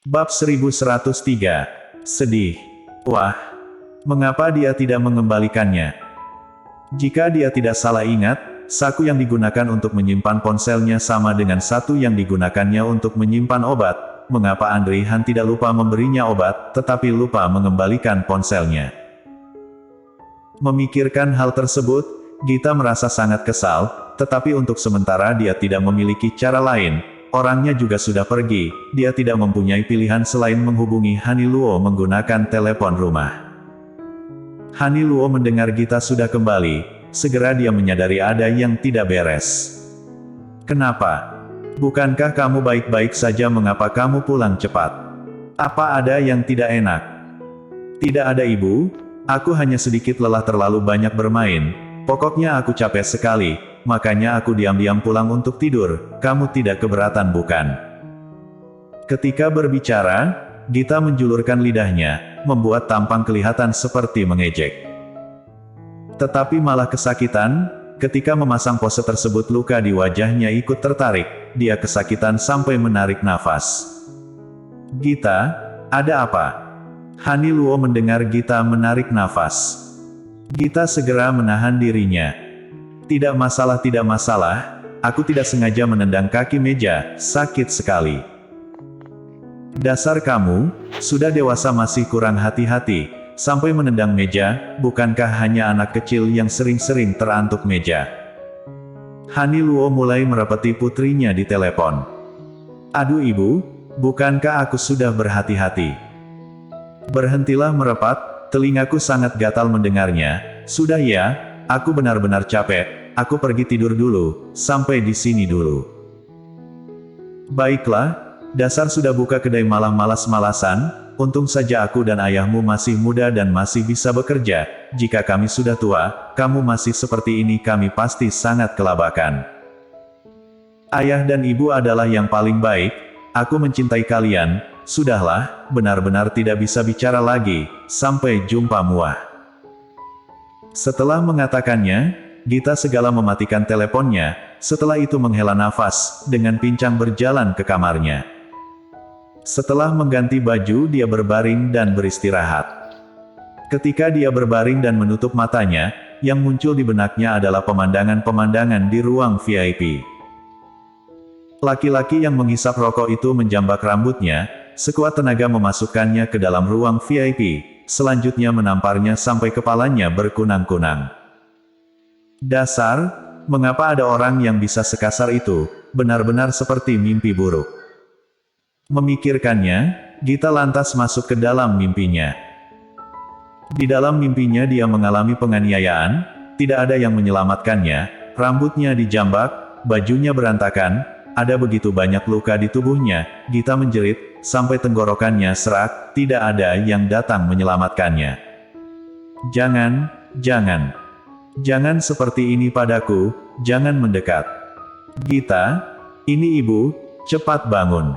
Bab 1103. Sedih. Wah, mengapa dia tidak mengembalikannya? Jika dia tidak salah ingat, saku yang digunakan untuk menyimpan ponselnya sama dengan satu yang digunakannya untuk menyimpan obat. Mengapa Andre Han tidak lupa memberinya obat, tetapi lupa mengembalikan ponselnya? Memikirkan hal tersebut, Gita merasa sangat kesal, tetapi untuk sementara dia tidak memiliki cara lain. Orangnya juga sudah pergi, dia tidak mempunyai pilihan selain menghubungi Hani Luo menggunakan telepon rumah. Hani Luo mendengar Gita sudah kembali, segera dia menyadari ada yang tidak beres. Kenapa? Bukankah kamu baik-baik saja, mengapa kamu pulang cepat? Apa ada yang tidak enak? Tidak ada ibu, aku hanya sedikit lelah terlalu banyak bermain, pokoknya aku capek sekali. Makanya aku diam-diam pulang untuk tidur, kamu tidak keberatan bukan? Ketika berbicara, Gita menjulurkan lidahnya, membuat tampang kelihatan seperti mengejek. Tetapi malah kesakitan, ketika memasang pose tersebut luka di wajahnya ikut tertarik, dia kesakitan sampai menarik nafas. Gita, ada apa? Hani Luo mendengar Gita menarik nafas. Gita segera menahan dirinya. Tidak masalah, aku tidak sengaja menendang kaki meja, sakit sekali. Dasar kamu, sudah dewasa masih kurang hati-hati, sampai menendang meja, bukankah hanya anak kecil yang sering-sering terantuk meja? Hani Luo mulai merepeti putrinya di telepon. Aduh ibu, bukankah aku sudah berhati-hati? Berhentilah merepat, telingaku sangat gatal mendengarnya, sudah ya, aku benar-benar capek. Aku pergi tidur dulu, sampai di sini dulu. Baiklah, dasar sudah buka kedai malam malas-malasan, untung saja aku dan ayahmu masih muda dan masih bisa bekerja, jika kami sudah tua, kamu masih seperti ini kami pasti sangat kelabakan. Ayah dan ibu adalah yang paling baik, aku mencintai kalian, sudahlah, benar-benar tidak bisa bicara lagi, sampai jumpa muah. Setelah mengatakannya, Gita segala mematikan teleponnya, setelah itu menghela nafas, dengan pincang berjalan ke kamarnya. Setelah mengganti baju dia berbaring dan beristirahat. Ketika dia berbaring dan menutup matanya, yang muncul di benaknya adalah pemandangan-pemandangan di ruang VIP. Laki-laki yang menghisap rokok itu menjambak rambutnya, sekuat tenaga memasukkannya ke dalam ruang VIP, selanjutnya menamparnya sampai kepalanya berkunang-kunang. Dasar, mengapa ada orang yang bisa sekasar itu, benar-benar seperti mimpi buruk. Memikirkannya, Gita lantas masuk ke dalam mimpinya. Di dalam mimpinya dia mengalami penganiayaan, tidak ada yang menyelamatkannya, rambutnya dijambak, bajunya berantakan, ada begitu banyak luka di tubuhnya, Gita menjerit, sampai tenggorokannya serak, tidak ada yang datang menyelamatkannya. Jangan seperti ini padaku, jangan mendekat. Gita, ini ibu, cepat bangun.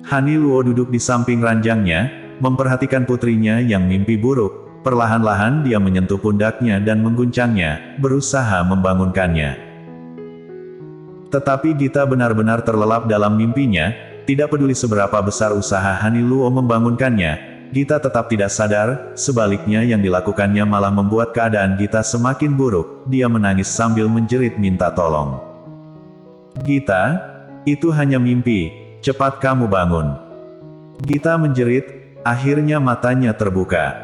Hani Luo duduk di samping ranjangnya, memperhatikan putrinya yang mimpi buruk, perlahan-lahan dia menyentuh pundaknya dan mengguncangnya, berusaha membangunkannya. Tetapi Gita benar-benar terlelap dalam mimpinya, tidak peduli seberapa besar usaha Hani Luo membangunkannya, Gita tetap tidak sadar, sebaliknya yang dilakukannya malah membuat keadaan Gita semakin buruk, dia menangis sambil menjerit minta tolong. Gita, itu hanya mimpi, cepat kamu bangun. Gita menjerit, akhirnya matanya terbuka.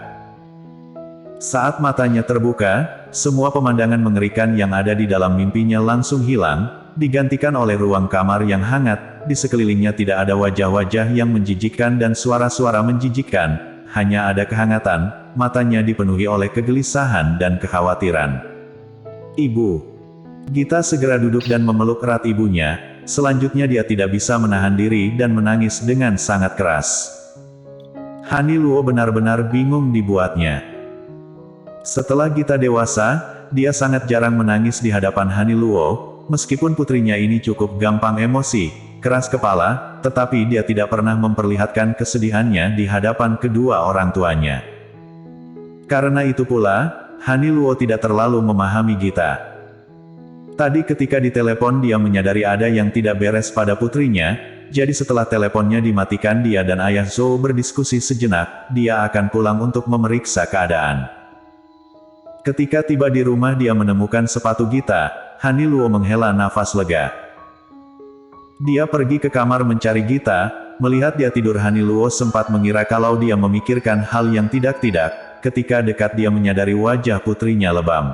Saat matanya terbuka, semua pemandangan mengerikan yang ada di dalam mimpinya langsung hilang, digantikan oleh ruang kamar yang hangat. Di sekelilingnya tidak ada wajah-wajah yang menjijikkan dan suara-suara menjijikkan, hanya ada kehangatan, matanya dipenuhi oleh kegelisahan dan kekhawatiran. Ibu. Gita segera duduk dan memeluk erat ibunya, selanjutnya dia tidak bisa menahan diri dan menangis dengan sangat keras. Hani Luo benar-benar bingung dibuatnya. Setelah Gita dewasa, dia sangat jarang menangis di hadapan Hani Luo, meskipun putrinya ini cukup gampang emosi, keras kepala, tetapi dia tidak pernah memperlihatkan kesedihannya di hadapan kedua orang tuanya. Karena itu pula, Hani Luo tidak terlalu memahami Gita. Tadi ketika ditelepon dia menyadari ada yang tidak beres pada putrinya, jadi setelah teleponnya dimatikan dia dan ayah Zhou berdiskusi sejenak, dia akan pulang untuk memeriksa keadaan. Ketika tiba di rumah dia menemukan sepatu Gita, Haniluo menghela nafas lega. Dia pergi ke kamar mencari Gita, melihat dia tidur Haniluo sempat mengira kalau dia memikirkan hal yang tidak-tidak, ketika dekat dia menyadari wajah putrinya lebam.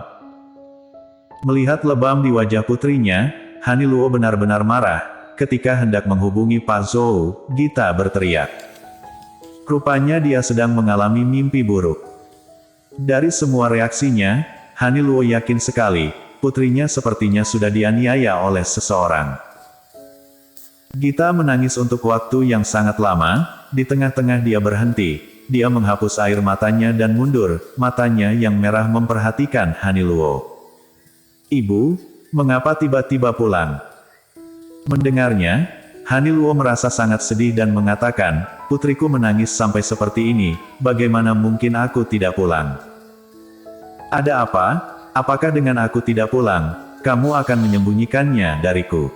Melihat lebam di wajah putrinya, Haniluo benar-benar marah. Ketika hendak menghubungi Pak Zhou, Gita berteriak. Rupanya dia sedang mengalami mimpi buruk. Dari semua reaksinya, Haniluo yakin sekali, putrinya sepertinya sudah dianiaya oleh seseorang. Gita menangis untuk waktu yang sangat lama, di tengah-tengah dia berhenti, dia menghapus air matanya dan mundur, matanya yang merah memperhatikan Haniluo. Ibu, mengapa tiba-tiba pulang? Mendengarnya, Haniluo merasa sangat sedih dan mengatakan, putriku menangis sampai seperti ini, bagaimana mungkin aku tidak pulang? Ada apa? Apakah dengan aku tidak pulang, kamu akan menyembunyikannya dariku?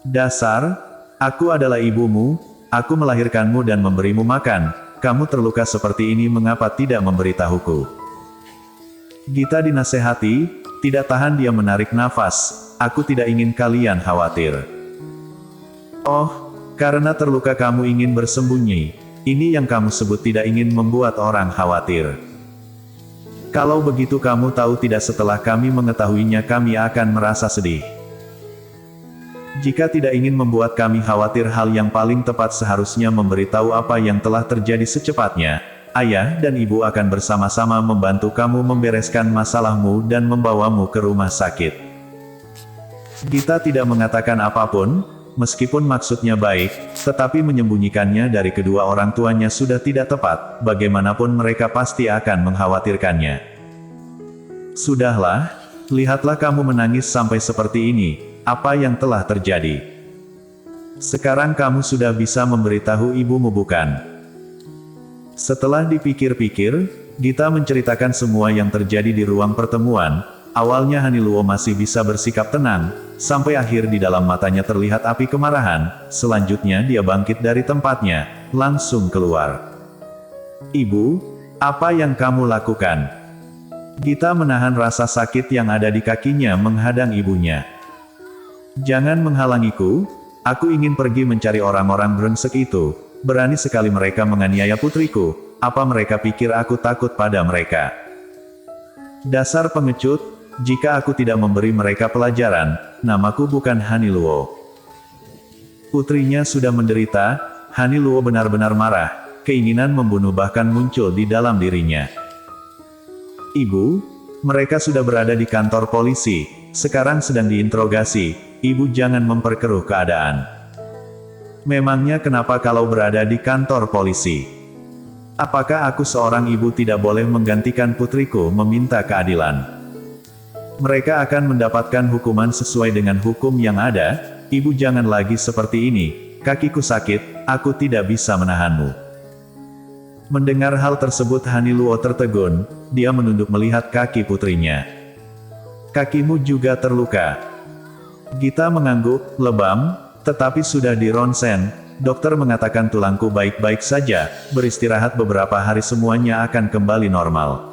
Dasar, aku adalah ibumu, aku melahirkanmu dan memberimu makan, kamu terluka seperti ini mengapa tidak memberitahuku? Gita dinasehati, tidak tahan dia menarik nafas, aku tidak ingin kalian khawatir. Oh, karena terluka kamu ingin bersembunyi, ini yang kamu sebut tidak ingin membuat orang khawatir. Kalau begitu kamu tahu tidak setelah kami mengetahuinya kami akan merasa sedih. Jika tidak ingin membuat kami khawatir hal yang paling tepat seharusnya memberitahu apa yang telah terjadi secepatnya. Ayah dan ibu akan bersama-sama membantu kamu membereskan masalahmu dan membawamu ke rumah sakit. Gita tidak mengatakan apapun, meskipun maksudnya baik, tetapi menyembunyikannya dari kedua orang tuanya sudah tidak tepat, bagaimanapun mereka pasti akan mengkhawatirkannya. Sudahlah, lihatlah kamu menangis sampai seperti ini, apa yang telah terjadi. Sekarang kamu sudah bisa memberitahu ibumu bukan? Setelah dipikir-pikir, Gita menceritakan semua yang terjadi di ruang pertemuan. Awalnya Haniluo masih bisa bersikap tenang, sampai akhir di dalam matanya terlihat api kemarahan. Selanjutnya dia bangkit dari tempatnya, langsung keluar. Ibu, apa yang kamu lakukan? Gita menahan rasa sakit yang ada di kakinya menghadang ibunya. Jangan menghalangiku, aku ingin pergi mencari orang-orang brengsek itu. Berani sekali mereka menganiaya putriku, apa mereka pikir aku takut pada mereka? Dasar pengecut, jika aku tidak memberi mereka pelajaran, namaku bukan Haniluo. Putrinya sudah menderita, Haniluo benar-benar marah, keinginan membunuh bahkan muncul di dalam dirinya. Ibu, mereka sudah berada di kantor polisi, sekarang sedang diinterogasi, ibu jangan memperkeruh keadaan. Memangnya kenapa kalau berada di kantor polisi? Apakah aku seorang ibu tidak boleh menggantikan putriku meminta keadilan? Mereka akan mendapatkan hukuman sesuai dengan hukum yang ada, ibu jangan lagi seperti ini, kakiku sakit, aku tidak bisa menahanmu. Mendengar hal tersebut Haniluo tertegun, dia menunduk melihat kaki putrinya. Kakimu juga terluka. Gita mengangguk, lebam, tetapi sudah di ronsen, dokter mengatakan tulangku baik-baik saja, beristirahat beberapa hari semuanya akan kembali normal.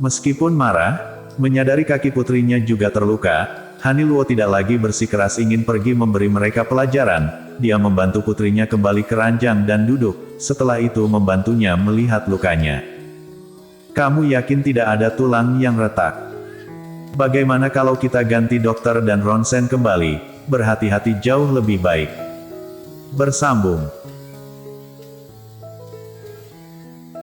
Meskipun marah, menyadari kaki putrinya juga terluka, Haniluo tidak lagi bersikeras ingin pergi memberi mereka pelajaran, dia membantu putrinya kembali ke ranjang dan duduk, setelah itu membantunya melihat lukanya. Kamu yakin tidak ada tulang yang retak? Bagaimana kalau kita ganti dokter dan ronsen kembali? Berhati-hati jauh lebih baik. Bersambung.